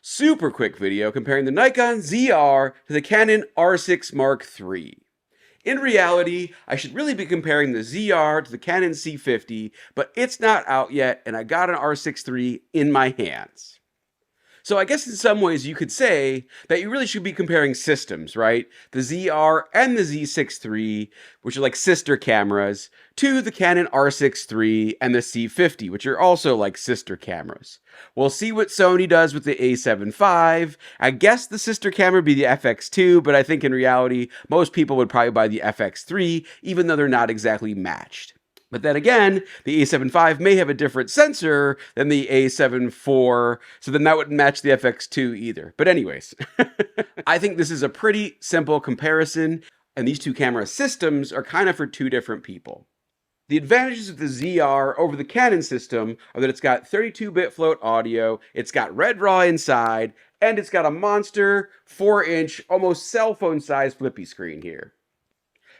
Super quick video comparing the Nikon ZR to the Canon R6 Mark III. In reality, I should really be comparing the ZR to the Canon C50, but it's not out yet and I got an R6 III in my hands. So I guess in some ways you could say that you really should be comparing systems, right? The ZR and the Z6 III, which are like sister cameras, to the Canon R6 III and the C50, which are also like sister cameras. We'll see what Sony does with the A7 IV. I guess the sister camera would be the FX2, but I think in reality, most people would probably buy the FX3, even though they're not exactly matched. But then again, the A7 V may have a different sensor than the A7 IV, so then that wouldn't match the FX2 either. But anyways, I think this is a pretty simple comparison, and these two camera systems are kind of for two different people. The advantages of the ZR over the Canon system are that it's got 32-bit float audio, it's got red RAW inside, and it's got a monster 4-inch, almost cell phone-sized flippy screen here.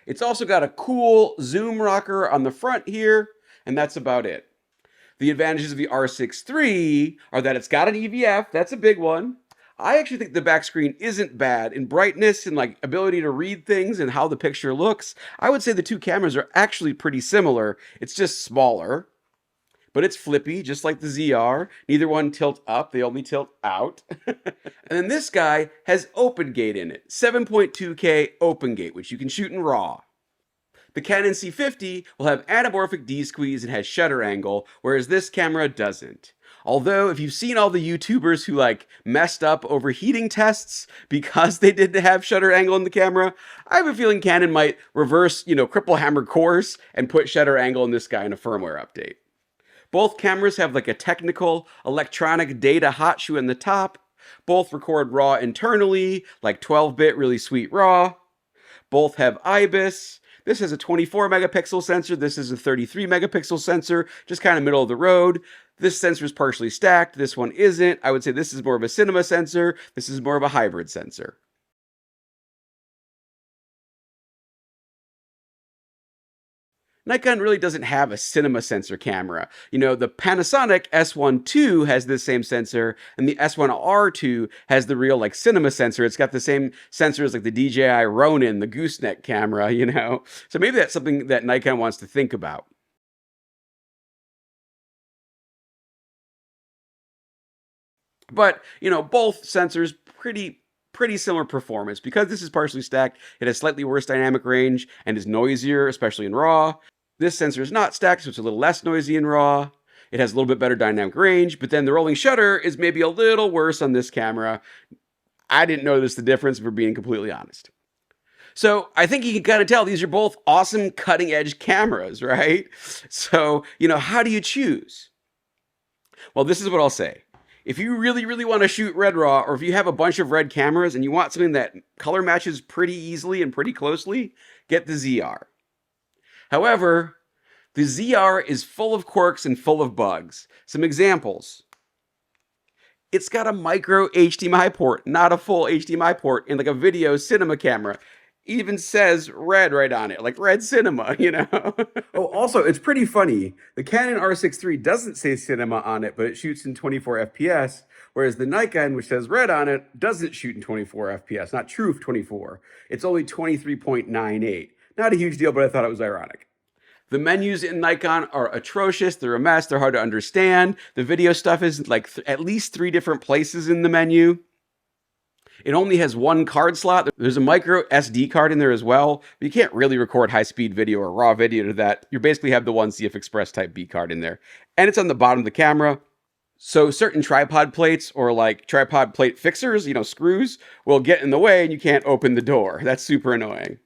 It's also got a cool zoom rocker on the front here, and that's about it. The advantages of the R6 III are that it's got an EVF, that's a big one. I actually think the back screen isn't bad in brightness and like ability to read things and how the picture looks. I would say the two cameras are actually pretty similar. It's just smaller, but it's flippy, just like the ZR. Neither one tilt up, they only tilt out. And then this guy has open gate in it, 7.2K open gate, which you can shoot in RAW. The Canon C50 will have anamorphic D-squeeze and has shutter angle, whereas this camera doesn't. Although, if you've seen all the YouTubers who like messed up overheating tests because they didn't have shutter angle in the camera, I have a feeling Canon might reverse, cripple hammer course and put shutter angle in this guy in a firmware update. Both cameras have like a technical electronic data hot shoe in the top. Both record RAW internally, like 12-bit really sweet RAW. Both have IBIS. This has a 24 megapixel sensor. This is a 33 megapixel sensor, just kind of middle of the road. This sensor is partially stacked. This one isn't. I would say this is more of a cinema sensor. This is more of a hybrid sensor. Nikon really doesn't have a cinema sensor camera. The Panasonic S1 II has this same sensor, and the S1R2 has the real cinema sensor. It's got the same sensors like the DJI Ronin, the gooseneck camera, So maybe that's something that Nikon wants to think about. But, both sensors pretty similar performance. Because this is partially stacked, it has slightly worse dynamic range and is noisier, especially in RAW. This sensor is not stacked, so it's a little less noisy in RAW. It has a little bit better dynamic range, but then the rolling shutter is maybe a little worse on this camera. I didn't notice the difference, if we're being completely honest. So I think you can kind of tell these are both awesome cutting edge cameras, right? So, how do you choose? Well, this is what I'll say. If you really, really want to shoot red RAW, or if you have a bunch of red cameras and you want something that color matches pretty easily and pretty closely, get the ZR. However, the ZR is full of quirks and full of bugs. Some examples. It's got a micro HDMI port, not a full HDMI port, in like a video cinema camera. It even says red right on it, like red cinema, Oh, also, it's pretty funny. The Canon R6 III doesn't say cinema on it, but it shoots in 24 FPS, whereas the Nikon, which says red on it, doesn't shoot in 24 FPS, not true of 24. It's only 23.98. Not a huge deal, but I thought it was ironic. The menus in Nikon are atrocious. They're a mess. They're hard to understand. The video stuff is like at least 3 different places in the menu. It only has one card slot. There's a micro SD card in there as well, but you can't really record high-speed video or raw video to that. You basically have the one CF Express Type B card in there. And it's on the bottom of the camera. So certain tripod plates or like tripod plate fixers, screws, will get in the way and you can't open the door. That's super annoying.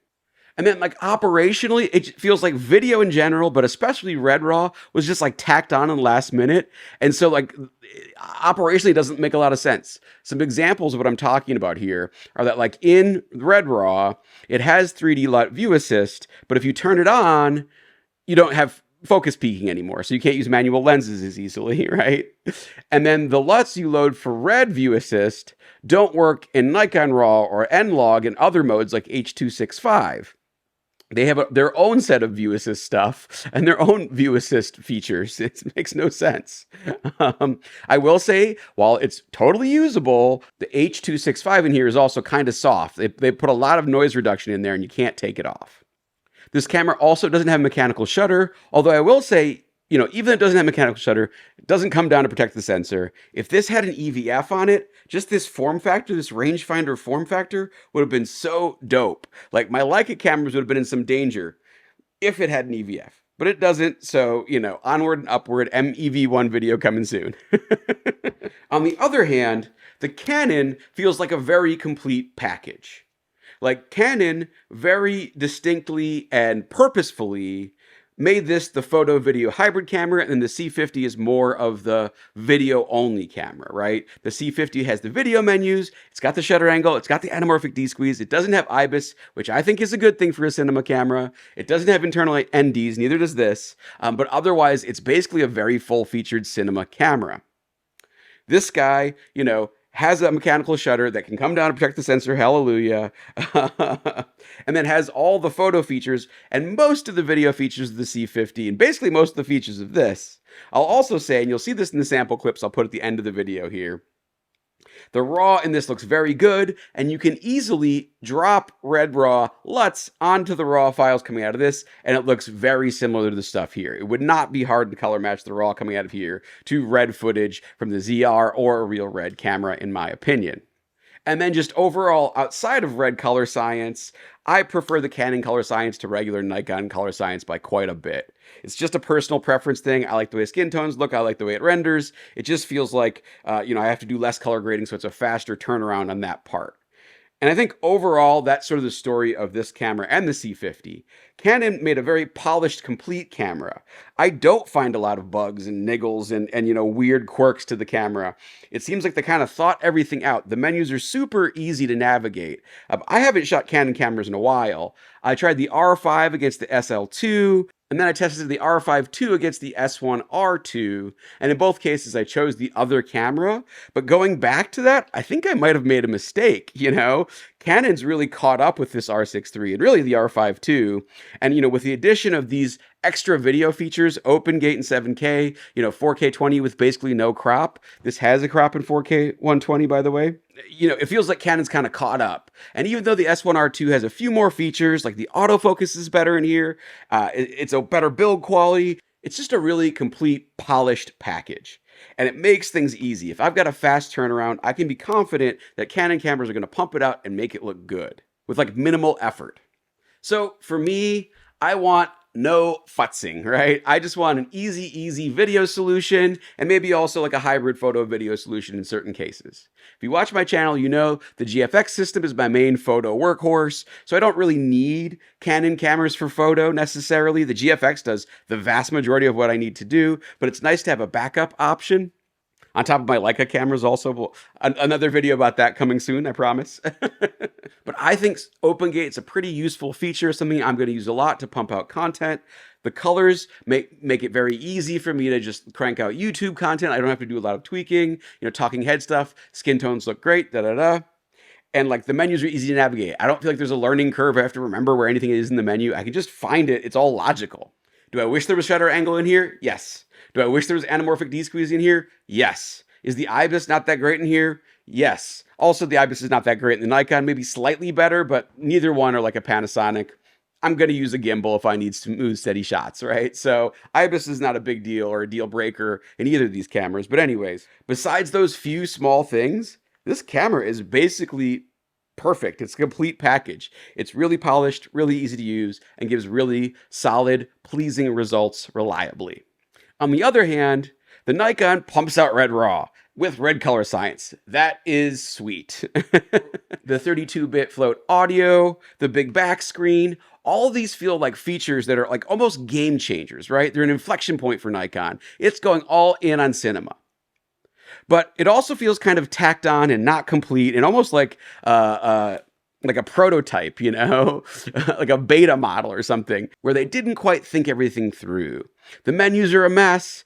And then operationally, it feels like video in general, but especially red RAW, was just tacked on in the last minute. And so operationally, it doesn't make a lot of sense. Some examples of what I'm talking about here are that in red RAW, it has 3D LUT view assist, but if you turn it on, you don't have focus peaking anymore. So you can't use manual lenses as easily, right? And then the LUTs you load for red view assist don't work in Nikon RAW or N-Log and other modes like H.265. They have their own set of view assist stuff and their own view assist features. It makes no sense. I will say, while it's totally usable, the H.265 in here is also kind of soft. They put a lot of noise reduction in there and you can't take it off. This camera also doesn't have mechanical shutter, although I will say, even though it doesn't have mechanical shutter, it doesn't come down to protect the sensor. If this had an EVF on it, just this form factor, this rangefinder form factor, would have been so dope. Like, my Leica cameras would have been in some danger if it had an EVF. But it doesn't, so, onward and upward, MEV1 video coming soon. On the other hand, the Canon feels like a very complete package. Like, Canon very distinctly and purposefully made this the photo video hybrid camera, and then the C50 is more of the video only camera, right? The C50 has the video menus, it's got the shutter angle, it's got the anamorphic D-squeeze, it doesn't have IBIS, which I think is a good thing for a cinema camera. It doesn't have internal NDs, neither does this, but otherwise it's basically a very full-featured cinema camera. This guy, has a mechanical shutter that can come down to protect the sensor, hallelujah, and then has all the photo features and most of the video features of the C50 and basically most of the features of this. I'll also say, and you'll see this in the sample clips I'll put at the end of the video here, the RAW in this looks very good, and you can easily drop red RAW LUTs onto the RAW files coming out of this, and it looks very similar to the stuff here. It would not be hard to color match the RAW coming out of here to red footage from the ZR or a real red camera, in my opinion. And then just overall, outside of red color science, I prefer the Canon color science to regular Nikon color science by quite a bit. It's just a personal preference thing. I like the way skin tones look. I like the way it renders. It just feels like, I have to do less color grading, so it's a faster turnaround on that part. And I think overall, that's sort of the story of this camera and the C50. Canon made a very polished, complete camera. I don't find a lot of bugs and niggles and weird quirks to the camera. It seems like they kind of thought everything out. The menus are super easy to navigate. I haven't shot Canon cameras in a while. I tried the R5 against the SL2, and then I tested the R5 II against the S1R2, and in both cases I chose the other camera, but going back to that, I think I might have made a mistake, Canon's really caught up with this R6 III, and really the R5 II, and with the addition of these extra video features, open gate in 7K, 4K 20 with basically no crop. This has a crop in 4K 120, by the way. It feels like Canon's kind of caught up. And even though the S1R2 has a few more features, like the autofocus is better in here, it's a better build quality, it's just a really complete, polished package. And it makes things easy. If I've got a fast turnaround, I can be confident that Canon cameras are going to pump it out and make it look good with like minimal effort. So for me, I want no futzing, right? I just want an easy video solution and maybe also like a hybrid photo video solution in certain cases. If you watch my channel, you know the GFX system is my main photo workhorse, so I don't really need Canon cameras for photo necessarily. The GFX does the vast majority of what I need to do, but it's nice to have a backup option. On top of my Leica cameras also. Another video about that coming soon, I promise. But I think Open Gate's a pretty useful feature, something I'm going to use a lot to pump out content. The colors make it very easy for me to just crank out YouTube content. I don't have to do a lot of tweaking, talking head stuff. Skin tones look great, da-da-da. And like the menus are easy to navigate. I don't feel like there's a learning curve. I have to remember where anything is in the menu. I can just find it. It's all logical. Do I wish there was shutter angle in here? Yes. Do I wish there was anamorphic D-squeeze in here? Yes. Is the IBIS not that great in here? Yes. Also, the IBIS is not that great in the Nikon. Maybe slightly better, but neither one are like a Panasonic. I'm going to use a gimbal if I need smooth, steady shots, right? So IBIS is not a big deal or a deal breaker in either of these cameras. But anyways, besides those few small things, this camera is basically perfect. It's a complete package. It's really polished, really easy to use, and gives really solid, pleasing results reliably. On the other hand, the Nikon pumps out red RAW with red color science. That is sweet. The 32-bit float audio, the big back screen, all of these feel like features that are like almost game changers, right? They're an inflection point for Nikon. It's going all in on cinema. But it also feels kind of tacked on and not complete and almost like a prototype, like a beta model or something, where they didn't quite think everything through. The menus are a mess.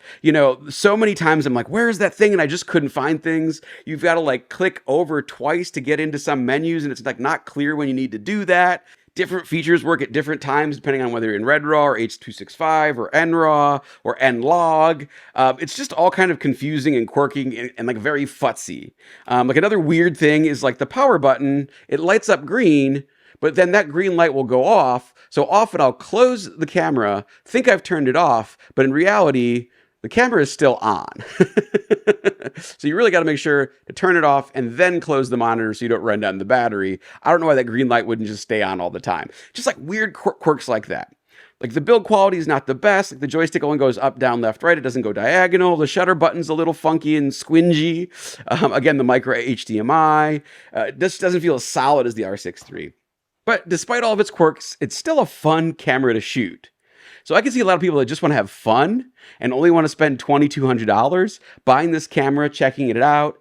So many times I'm like, where is that thing? And I just couldn't find things. You've got to like click over twice to get into some menus, and it's like not clear when you need to do that. Different features work at different times depending on whether you're in Red RAW or H.265 or NRAW or NLOG. It's just all kind of confusing and quirky and like very futzy. Like another weird thing is like the power button, it lights up green, but then that green light will go off. So often I'll close the camera, think I've turned it off, but in reality, the camera is still on. So you really got to make sure to turn it off and then close the monitor so you don't run down the battery. I don't know why that green light wouldn't just stay on all the time. Just like weird quirks like that. Like the build quality is not the best. Like the joystick only goes up, down, left, right. It doesn't go diagonal. The shutter button's a little funky and squingy. Again, the micro HDMI just doesn't feel as solid as the R6 III. But despite all of its quirks, it's still a fun camera to shoot. So I can see a lot of people that just want to have fun and only want to spend $2,200 buying this camera, checking it out.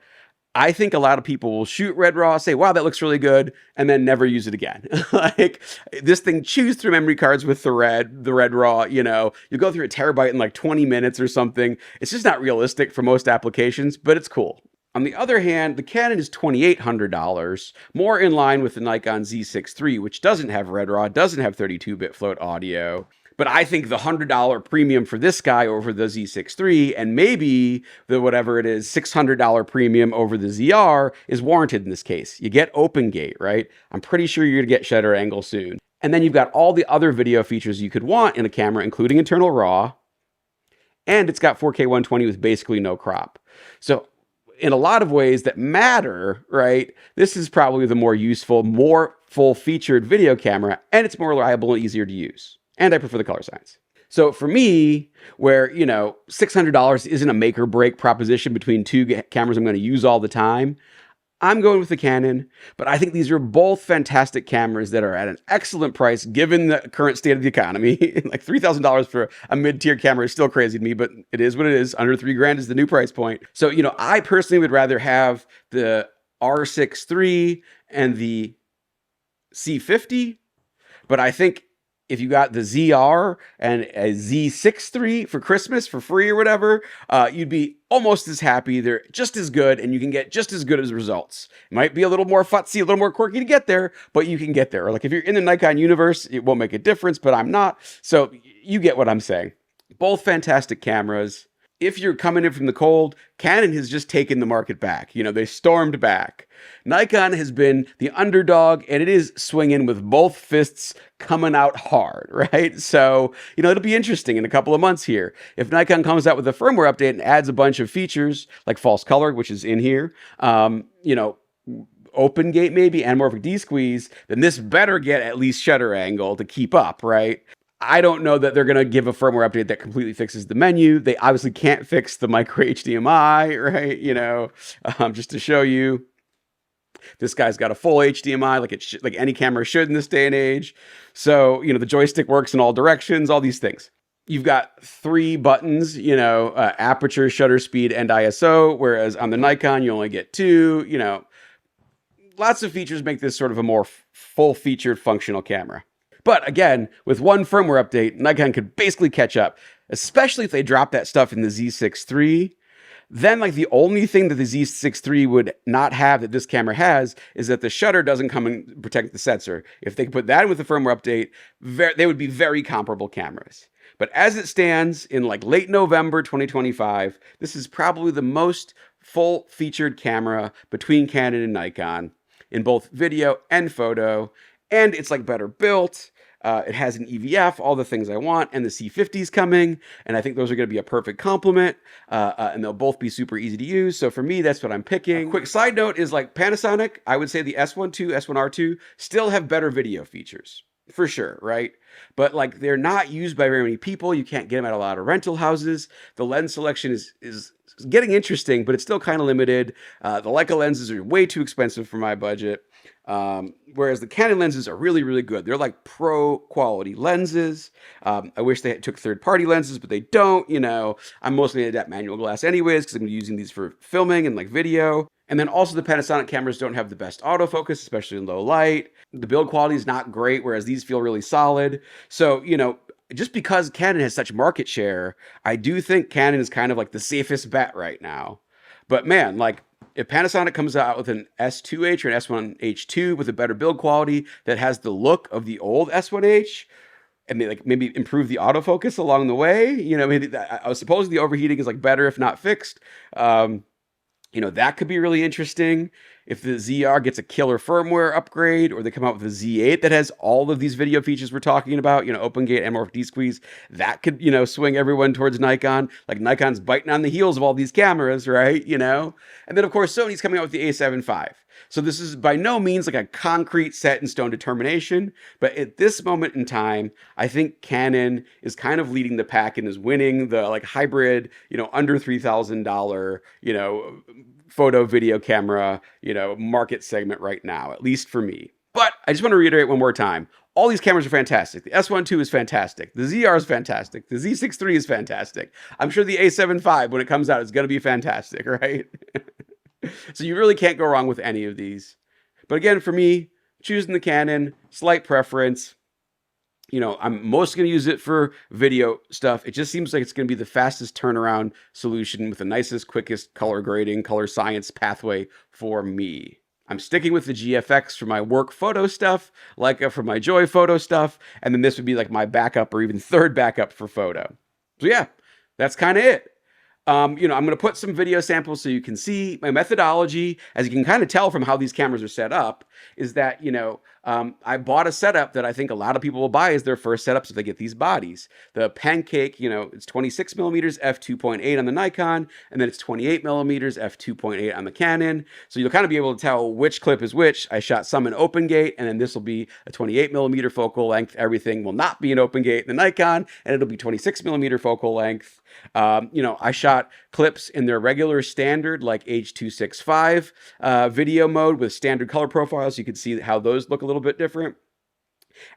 I think a lot of people will shoot Red RAW, say, wow, that looks really good, and then never use it again. Like this thing chews through memory cards with the Red RAW, you know, you go through a terabyte in like 20 minutes or something. It's just not realistic for most applications, but it's cool. On the other hand, the Canon is $2,800, more in line with the Nikon Z6 III, which doesn't have Red RAW, doesn't have 32-bit float audio. But I think the $100 premium for this guy over the Z6 III and maybe the whatever it is, $600 premium over the ZR is warranted in this case. You get open gate, right? I'm pretty sure you're going to get shutter angle soon. And then you've got all the other video features you could want in a camera, including internal RAW. And it's got 4K 120 with basically no crop. So in a lot of ways that matter, right? This is probably the more useful, more full-featured video camera, and it's more reliable and easier to use. And I prefer the color science. So for me, where, you know, $600 isn't a make or break proposition between two cameras I'm going to use all the time, I'm going with the Canon, but I think these are both fantastic cameras that are at an excellent price given the current state of the economy. Like $3,000 for a mid-tier camera is still crazy to me, but it is what it is. Under $3,000 is the new price point. So, you know, I personally would rather have the R6 III and the C50, but I think if you got the ZR and a Z6 III for Christmas for free or whatever, you'd be almost as happy. They're just as good, and you can get just as good as results. It might be a little more futzy, a little more quirky to get there, but you can get there. Like if you're in the Nikon universe, it won't make a difference, but I'm not. So you get what I'm saying. Both fantastic cameras. If you're coming in from the cold, Canon has just taken the market back. You know, they stormed back. Nikon has been the underdog, and it is swinging with both fists coming out hard, right? So, you know, it'll be interesting in a couple of months here. If Nikon comes out with a firmware update and adds a bunch of features like false color, which is in here, you know, open gate maybe, anamorphic D-squeeze, then this better get at least shutter angle to keep up, right? I don't know that they're going to give a firmware update that completely fixes the menu. They obviously can't fix the micro HDMI, right? You know, just to show you, this guy's got a full HDMI like any camera should in this day and age. So, you know, the joystick works in all directions, all these things. You've got 3 buttons, you know, aperture, shutter speed, and ISO, whereas on the Nikon, you only get 2, you know. Lots of features make this sort of a more full-featured functional camera. But again, with one firmware update, Nikon could basically catch up, especially if they drop that stuff in the Z6 III. Then, like, the only thing that the Z6 III would not have that this camera has is that the shutter doesn't come and protect the sensor. If they put that in with the firmware update, they would be very comparable cameras. But as it stands in like late November 2025, this is probably the most full-featured camera between Canon and Nikon in both video and photo. And it's like better built. It has an EVF, all the things I want, and the C50 is coming, and I think those are going to be a perfect complement, and they'll both be super easy to use. So for me, that's what I'm picking. A quick side note is like Panasonic, I would say the S1II, S1R2 still have better video features, for sure, right? But like they're not used by very many people. You can't get them at a lot of rental houses. The lens selection is getting interesting, but it's still kind of limited. The Leica lenses are way too expensive for my budget. Whereas the Canon lenses are really, really good. They're like pro quality lenses. I wish they took third-party lenses, but they don't. You know, I'm mostly going to adapt manual glass anyways because I'm using these for filming and like video. And then also the Panasonic cameras don't have the best autofocus, especially in low light. The build quality is not great, whereas these feel really solid. So, you know, just because Canon has such market share, I do think Canon is kind of like the safest bet right now. But man, like, if Panasonic comes out with an S2H or an S1H2 with a better build quality that has the look of the old S1H, and they like maybe improve the autofocus along the way, maybe I suppose the overheating is like better if not fixed. That could be really interesting. If the ZR gets a killer firmware upgrade, or they come out with a Z8 that has all of these video features we're talking about, open gate, anamorphic D-squeeze, that could, swing everyone towards Nikon. Like Nikon's biting on the heels of all these cameras, right? And then of course Sony's coming out with the A7 IV. So this is by no means like a concrete set in stone determination, but at this moment in time, I think Canon is kind of leading the pack and is winning the like hybrid, under $3,000, photo video camera, market segment right now, at least for me. But I just want to reiterate one more time. All these cameras are fantastic. The S1 II is fantastic. The ZR is fantastic. The Z6 III is fantastic. I'm sure the A7 V, when it comes out, is going to be fantastic, right? So you really can't go wrong with any of these. But again, for me, choosing the Canon, slight preference. I'm mostly going to use it for video stuff. It just seems like it's going to be the fastest turnaround solution with the nicest, quickest color grading, color science pathway for me. I'm sticking with the GFX for my work photo stuff, Leica for my joy photo stuff, and then this would be like my backup or even third backup for photo. So yeah, that's kind of it. I'm going to put some video samples so you can see my methodology. As you can kind of tell from how these cameras are set up, is that, I bought a setup that I think a lot of people will buy as their first setups if they get these bodies. The Pancake, it's 26 millimeters f2.8 on the Nikon, and then it's 28 millimeters f2.8 on the Canon. So you'll kind of be able to tell which clip is which. I shot some in open gate, and then this will be a 28 millimeter focal length. Everything will not be in open gate in the Nikon, and it'll be 26 millimeter focal length. I shot clips in their regular standard, like H.265 video mode with standard color profiles. You can see how those look a little bit different.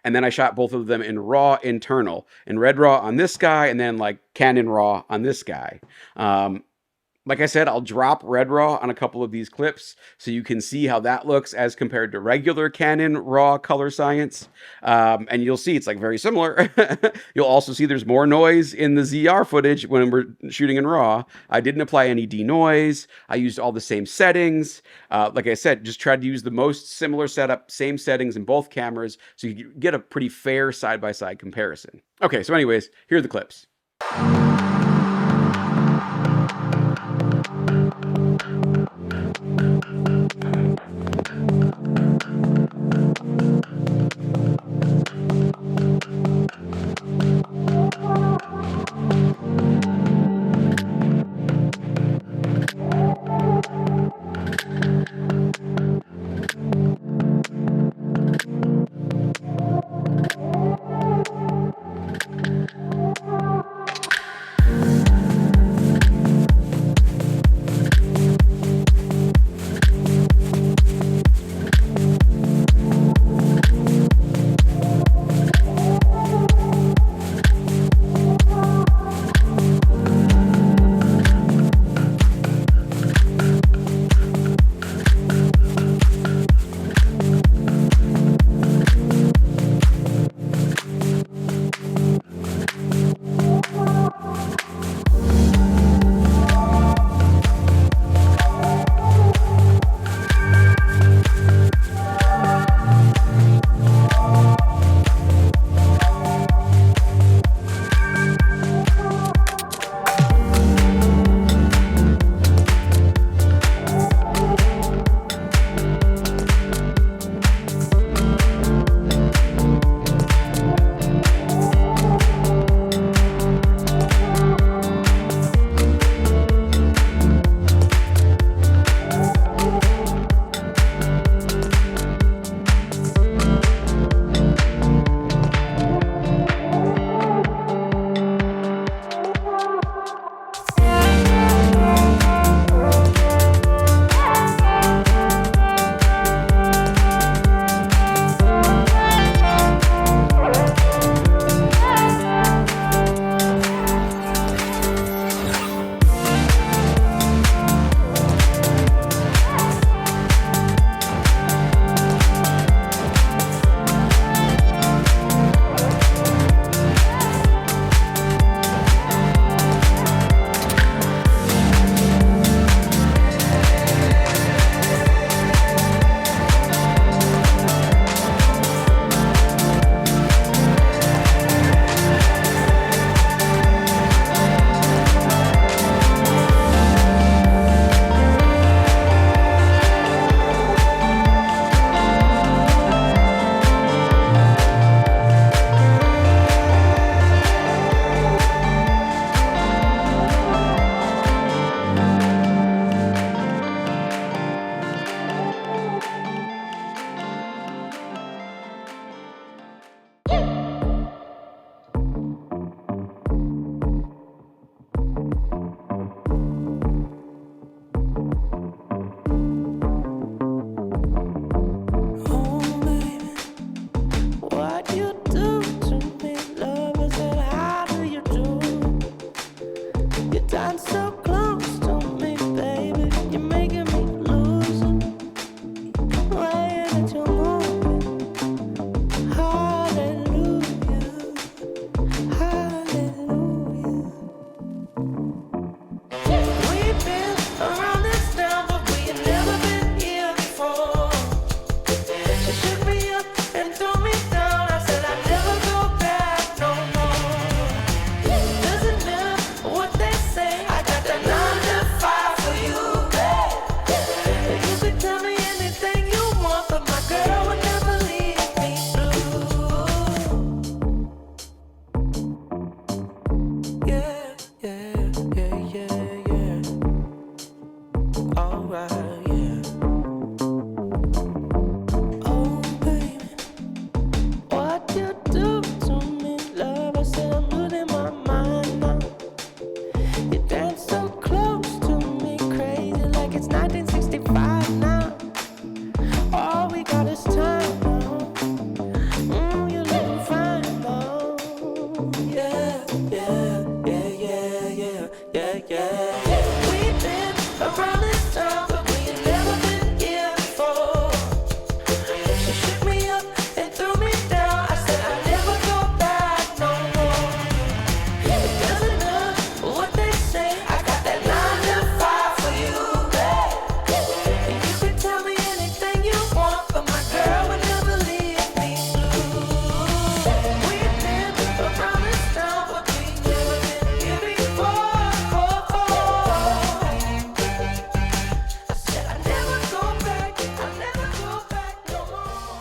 And then I shot both of them in RAW internal, in Red RAW on this guy, and then like Canon RAW on this guy. Like I said, I'll drop Red RAW on a couple of these clips so you can see how that looks as compared to regular Canon RAW color science. And you'll see it's like very similar. You'll also see there's more noise in the ZR footage when we're shooting in RAW. I didn't apply any denoise. I used all the same settings. Like I said, just tried to use the most similar setup, same settings in both cameras so you get a pretty fair side-by-side comparison. Okay, so anyways, here are the clips.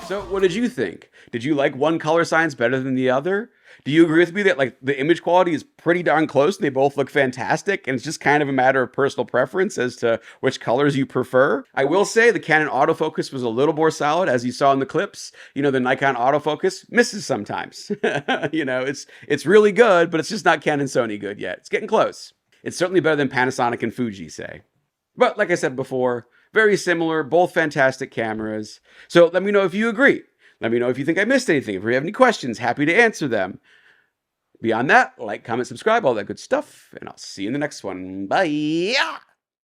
So what did you think? Did you like one color science better than the other? Do you agree with me that like the image quality is pretty darn close and they both look fantastic and it's just kind of a matter of personal preference as to which colors you prefer? I will say the Canon autofocus was a little more solid as you saw in the clips. You know, the Nikon autofocus misses sometimes. You know, it's really good, but it's just not Canon Sony good yet. It's getting close. It's certainly better than Panasonic and Fuji, say. But like I said before, very similar, both fantastic cameras. So let me know if you agree. Let me know if you think I missed anything. If you have any questions, happy to answer them. Beyond that, like, comment, subscribe, all that good stuff, and I'll see you in the next one. Bye!